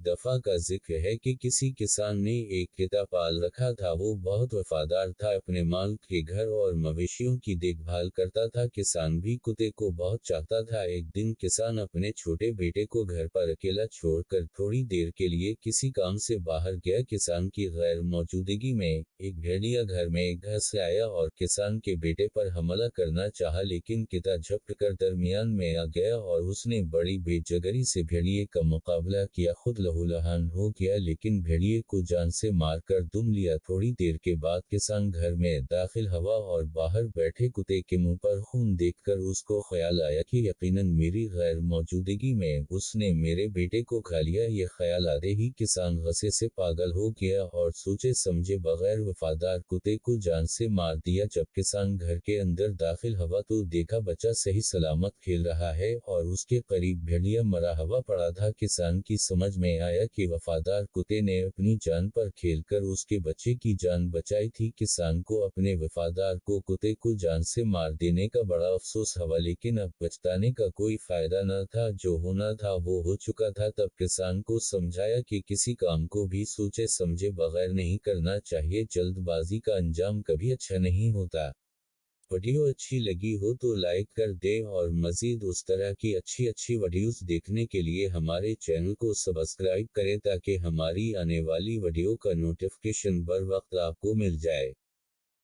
दफा का जिक्र है कि किसी किसान ने एक कुत्ता पाल रखा था। वो बहुत वफादार था, अपने मालिक के घर और मवेशियों की देखभाल करता था। किसान भी कुत्ते को बहुत चाहता था। एक दिन किसान अपने छोटे बेटे को घर पर अकेला छोड़कर थोड़ी देर के लिए किसी काम से बाहर गया। किसान की गैर मौजूदगी में एक भेड़िया घर में घर से आया और किसान के बेटे पर हमला करना चाहा, लेकिन कुत्ता झपट कर दरमियान में आ गया और उसने बड़ी बेजगरी से भेड़िए का मुकाबला किया। खुद लहूलुहान हो गया, लेकिन भेड़िए को जान से मारकर दुम लिया। थोड़ी देर के बाद किसान घर में दाखिल हुआ और बाहर बैठे कुत्ते के मुंह पर खून देखकर उसको ख्याल आया कि यकीनन मेरी गैर मौजूदगी में उसने मेरे बेटे को खा लिया। ये ख्याल आते ही किसान गुस्से से पागल हो गया और सोचे समझे बगैर वफादार कुत्ते को जान से मार दिया। जब किसान घर के अंदर दाखिल हुआ तो देखा बच्चा सही सलामत खेल रहा है और उसके करीब भेड़िया मरा हुआ पड़ा था। किसान की समझ में आया कि वफादार कुत्ते ने अपनी जान पर खेलकर उसके बच्चे की जान बचाई थी। किसान को अपने वफादार कुत्ते को जान से मार देने का बड़ा अफसोस हुआ, लेकिन अब पछताने का कोई फायदा न था। जो होना था वो हो चुका था। तब किसान को समझाया कि किसी काम को भी सोचे समझे बगैर नहीं करना चाहिए। जल्दबाजी का अंजाम कभी अच्छा नहीं होता। वीडियो अच्छी लगी हो तो लाइक कर दें और मज़ीद उस तरह की अच्छी वीडियोस देखने के लिए हमारे चैनल को सब्सक्राइब करें ताकि हमारी आने वाली वीडियो का नोटिफिकेशन बर वक्त आपको मिल जाए।